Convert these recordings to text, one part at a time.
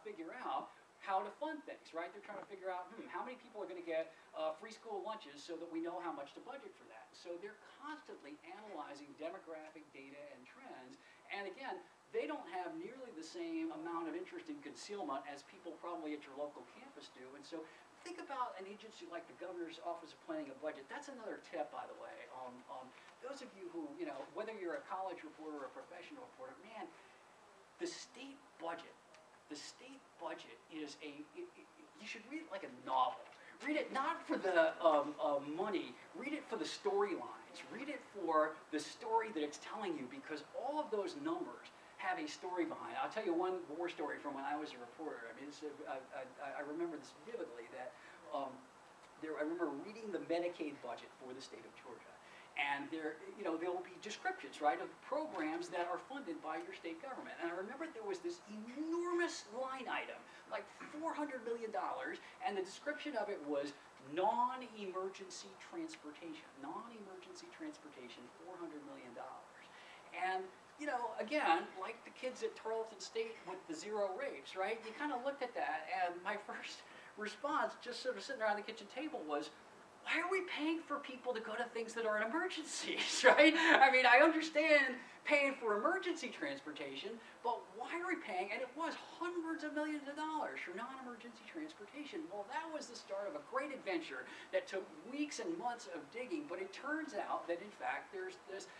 figure out how to fund things, right? They're trying to figure out, how many people are going to get free school lunches so that we know how much to budget for that. So they're constantly analyzing demographic data and trends. And again, they don't have nearly the same amount of interest in concealment as people probably at your local campus do. And so think about an agency like the Governor's Office of Planning and Budget. That's another tip, by the way. Those of you who, whether you're a college reporter or a professional reporter, man, the state budget is you should read it like a novel. Read it not for the money, read it for the storylines. Read it for the story that it's telling you, because all of those numbers have a story behind it. I'll tell you one war story from when I was a reporter. I mean, I remember this vividly, that I remember reading the Medicaid budget for the state of Georgia. And there will be descriptions, right, of programs that are funded by your state government. And I remember there was this enormous line item, like $400 million, and the description of it was non-emergency transportation. Non-emergency transportation, $400 million. And, again, like the kids at Tarleton State with the 0 rapes, right, you kind of looked at that, and my first response, just sort of sitting around the kitchen table, was, why are we paying for people to go to things that are emergencies, right? I mean, I understand paying for emergency transportation, but why are we paying, and it was hundreds of millions of dollars for non-emergency transportation. Well, that was the start of a great adventure that took weeks and months of digging, but it turns out that, in fact, there's this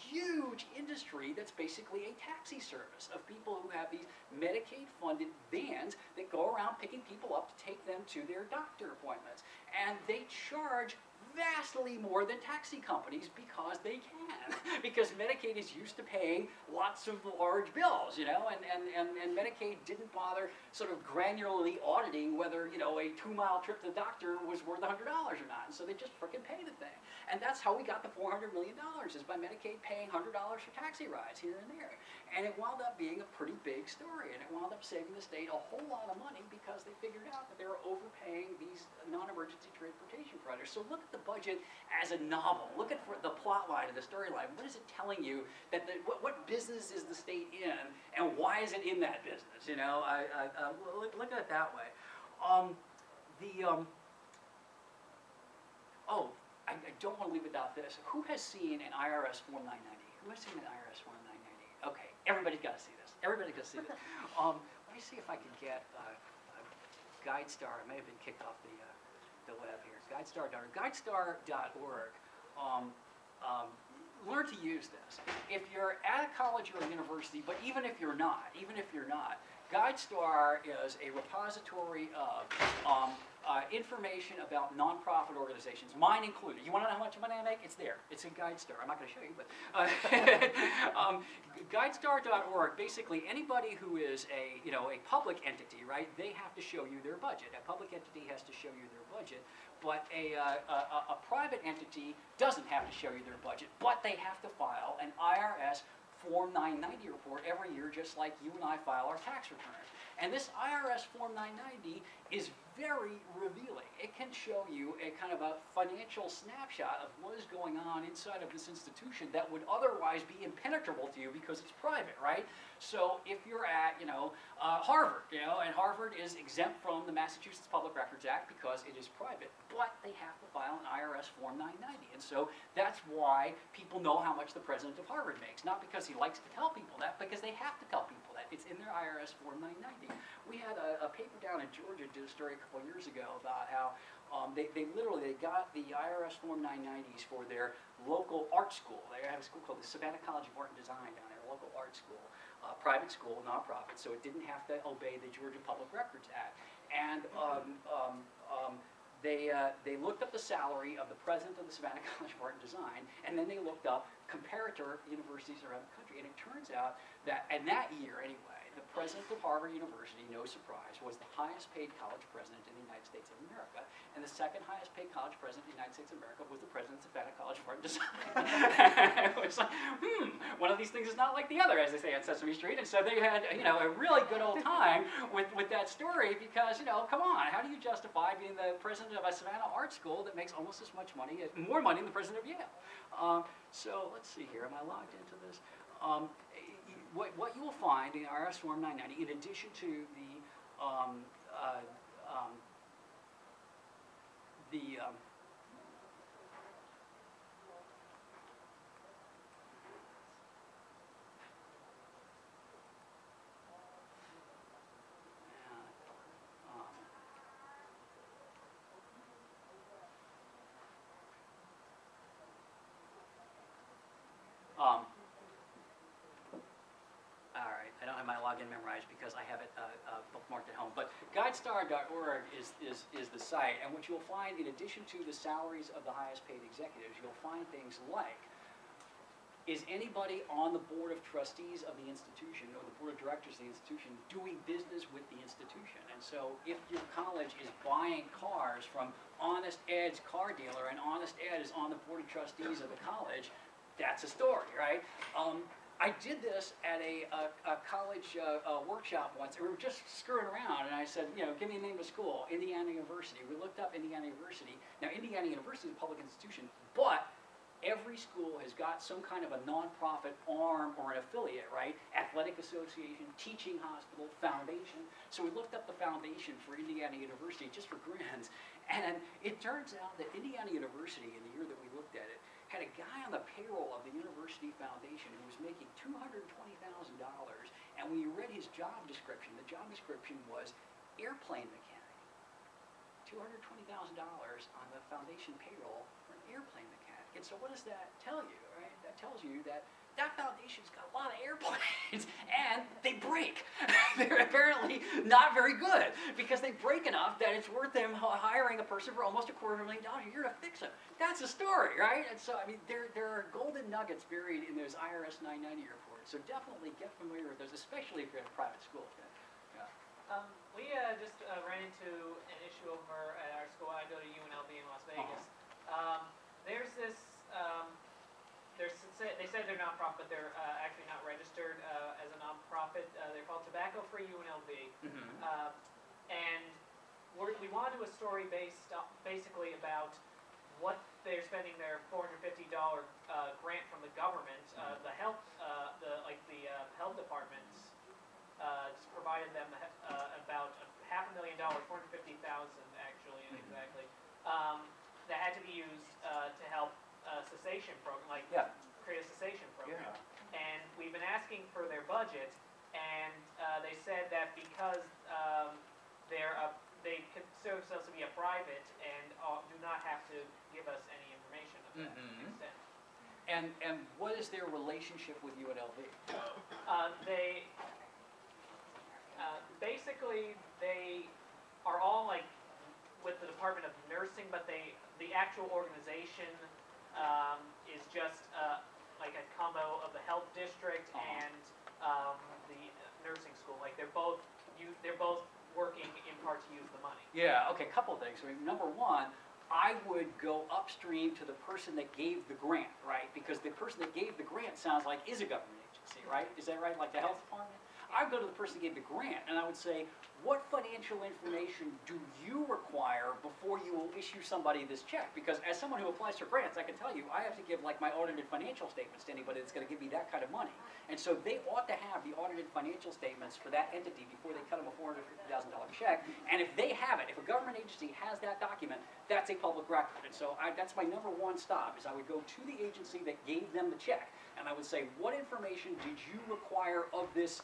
huge industry that's basically a taxi service of people who have these Medicaid-funded vans that go around picking people up to take them to their doctor appointments. And they charge vastly more than taxi companies because they can. Because Medicaid is used to paying lots of large bills, and Medicaid didn't bother sort of granularly auditing whether, a 2-mile trip to the doctor was worth $100 or not. And so they just frickin' pay the thing. And that's how we got the $400 million, is by Medicaid paying $100 for taxi rides here and there. And it wound up being a pretty big story, and it wound up saving the state a whole lot of money because they figured out that they were overpaying these non-emergency transportation providers. So look at the budget as a novel. Look at the plot line and the storyline. What is it telling you? That what business is the state in, and why is it in that business? Look at it that way. I don't want to leave without this. Who has seen an IRS Form 990? Who has seen an IRS Form 990? Okay, everybody's got to see this. Everybody's got to see this. Let me see if I can get GuideStar. I may have been kicked off the web here. GuideStar.org. GuideStar.org. Learn to use this. If you're at a college or a university, but even if you're not, GuideStar is a repository of information about nonprofit organizations, mine included. You want to know how much money I make? It's there. It's in GuideStar. I'm not going to show you, but GuideStar.org. Basically, anybody who is a public entity, right? They have to show you their budget. A public entity has to show you their budget, but a private entity doesn't have to show you their budget, but they have to file an IRS Form 990 report every year, just like you and I file our tax return. And this IRS Form 990 is very revealing. It can show you a kind of a financial snapshot of what is going on inside of this institution that would otherwise be impenetrable to you because it's private, right? So if you're at, Harvard, and Harvard is exempt from the Massachusetts Public Records Act because it is private, but they have to file an IRS Form 990. And so that's why people know how much the president of Harvard makes. Not because he likes to tell people that, because they have to tell people that. It's in their IRS Form 990. We had a paper down in Georgia, did a story a couple of years ago about how they literally got the IRS Form 990s for their local art school. They have a school called the Savannah College of Art and Design down there, a local art school, private school, nonprofit, so it didn't have to obey the Georgia Public Records Act. And they looked up the salary of the president of the Savannah College of Art and Design, and then they looked up comparator universities around the country. And it turns out that, in that year anyway, the president of Harvard University, no surprise, was the highest paid college president in the United States of America. And the second highest paid college president in the United States of America was the president of Savannah College of Art and Design. It was like, one of these things is not like the other, as they say on Sesame Street. And so they had, a really good old time with that story because, come on, how do you justify being the president of a Savannah art school that makes almost as much money, more money than the president of Yale? So let's see here. Am I logged into this? What you will find in IRS Form 990, in addition to the um, uh, um, the um, all right, I don't have my login memorized because I have it bookmarked at home. But guidestar.org is the site, and what you'll find, in addition to the salaries of the highest paid executives, you'll find things like, is anybody on the board of trustees of the institution or the board of directors of the institution doing business with the institution? And so if your college is buying cars from Honest Ed's car dealer and Honest Ed is on the board of trustees of the college, that's a story, right? I did this at a college workshop once, and we were just screwing around, and I said, you know, give me a name of a school, Indiana University. We looked up Indiana University. Now, Indiana University is a public institution, but every school has got some kind of a nonprofit arm or an affiliate, right? Athletic association, teaching hospital, foundation. So we looked up the foundation for Indiana University just for grins, and it turns out that Indiana University, in the year that we looked at it, had a guy on the payroll of the university foundation who was making $220,000, and when you read his job description, the job description was airplane mechanic. $220,000 on the foundation payroll for an airplane mechanic. And so what does that tell you, right? That tells you that that foundation's got a lot of airplanes, and they break. They're apparently not very good, because they break enough that it's worth them hiring a person for almost $250,000 a year to fix them. That's a story, right? And so, I mean, there are golden nuggets buried in those IRS 990 reports. So definitely get familiar with those, especially if you're in a private school. Yeah. We just ran into an issue over at our school. I go to UNLV in Las Vegas. There's this, they said they're nonprofit, but they're actually not registered as a nonprofit. They're called Tobacco Free UNLV. And we want to do a story basically about what they're spending their $450 grant from the government. The health, health departments just provided them about $500,000, $450,000 actually, exactly. That had to be used to help cessation program, create a cessation program. Yeah. And we've been asking for their budget, and they said that because they consider themselves to be a private and do not have to give us any information of that extent. And what is their relationship with UNLV? Basically, they are all like with the Department of Nursing, but the actual organization is just like a combo of the health district and the nursing school. Like they're both working in part to use the money. Yeah. Okay. Couple of things. I mean, number one, I would go upstream to the person that gave the grant, right? Because the person that gave the grant sounds like is a government agency, right? Is that right? Like the health department? I would go to the person that gave the grant, and I would say, what financial information do you require before you will issue somebody this check? Because as someone who applies for grants, I can tell you, I have to give like my audited financial statements to anybody that's going to give me that kind of money. And so they ought to have the audited financial statements for that entity before they cut them a $450,000 check. And if they have it, if a government agency has that document, that's a public record. And so that's my number one stop, is I would go to the agency that gave them the check, and I would say, what information did you require of this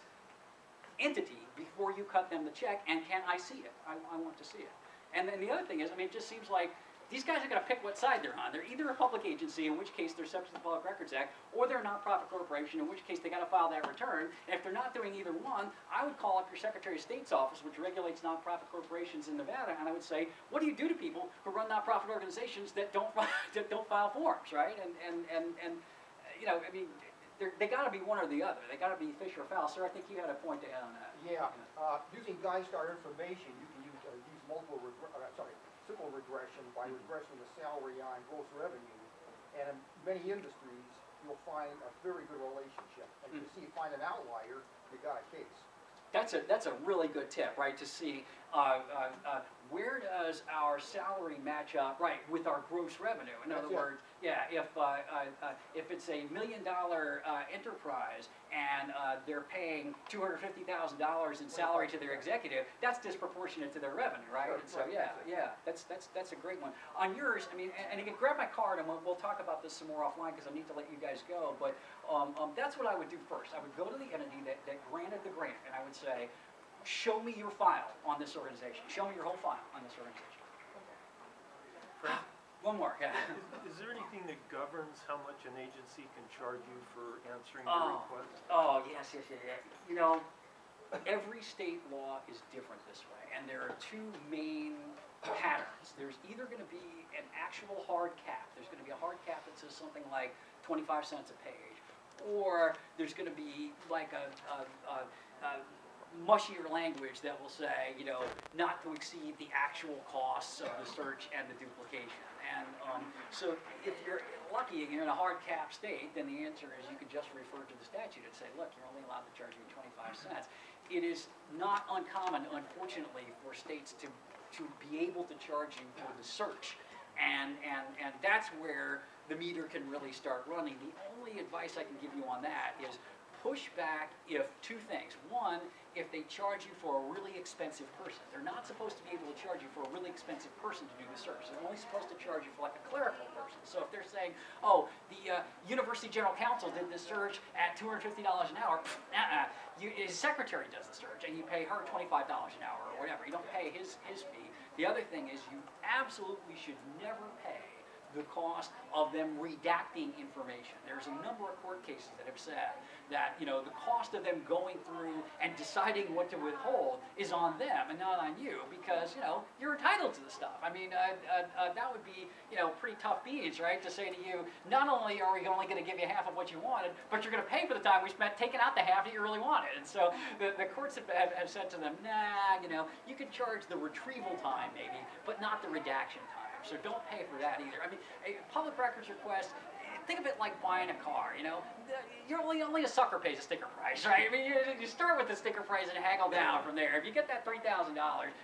entity before you cut them the check, and can I see it? I want to see it. And then the other thing is, I mean, it just seems like these guys are going to pick what side they're on. They're either a public agency, in which case they're subject to the Public Records Act, or they're a nonprofit corporation, in which case they got to file that return. And if they're not doing either one, I would call up your Secretary of State's office, which regulates nonprofit corporations in Nevada, and I would say, what do you do to people who run nonprofit organizations that don't file forms, right? And you know, I mean, they got to be one or the other. They got to be fish or fowl. Sir, I think you had a point to add on that. Yeah. Using GuideStar information, you can use simple regression by regressing the salary on gross revenue. And in many industries, you'll find a very good relationship. And if you find an outlier, you got a case. That's a really good tip, right? To see where does our salary match up, right, with our gross revenue? In other words, yeah, if it's $1 million enterprise and they're paying $250,000 in salary to their executive, that's disproportionate to their revenue, right? Sure, And so right, yeah, that's a great one. On yours, I mean, and again, grab my card and we'll talk about this some more offline because I need to let you guys go. But that's what I would do first. I would go to the entity that granted the grant, and I would say, show me your file on this organization. Show me your whole file on this organization. Frank, One more, yeah. is there anything that governs how much an agency can charge you for answering your request? Oh, yes. You know, every state law is different this way, and there are two main patterns. There's either going to be an actual hard cap. There's going to be a hard cap that says something like 25 cents a page, or there's going to be like a mushier language that will say, you know, not to exceed the actual costs of the search and the duplication. And so if you're lucky and you're in a hard cap state, then the answer is you can just refer to the statute and say, look, you're only allowed to charge me 25 cents. It is not uncommon, unfortunately, for states to be able to charge you for the search. And that's where the meter can really start running. The only advice I can give you on that is push back if two things. One, if they charge you for a really expensive person. They're not supposed to be able to charge you for a really expensive person to do the search. They're only supposed to charge you for like a clerical person. So if they're saying, oh, the University General Counsel did this search at $250 an hour, his secretary does the search and you pay her $25 an hour or whatever. You don't pay his fee. The other thing is you absolutely should never pay the cost of them redacting information. There's a number of court cases that have said that, you know, the cost of them going through and deciding what to withhold is on them and not on you because, you know, you're entitled to the stuff. I mean, that would be, you know, pretty tough beans, right, to say to you, not only are we only going to give you half of what you wanted, but you're going to pay for the time we spent taking out the half that you really wanted. And so the courts have said to them, nah, you know, you can charge the retrieval time maybe, but not the redaction time. So don't pay for that either. I mean, a public records request, think of it like buying a car, you know. You're only a sucker pays a sticker price, right? I mean, you start with the sticker price and haggle down from there. If you get that $3,000,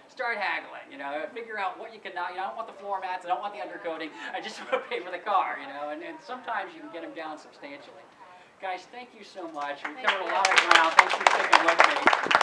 start haggling, you know. Figure out what you can, you know, I don't want the floor mats, I don't want the undercoating, I just want to pay for the car, you know. And sometimes you can get them down substantially. Guys, thank you so much. We've covered a lot of ground. Thanks for sticking with me.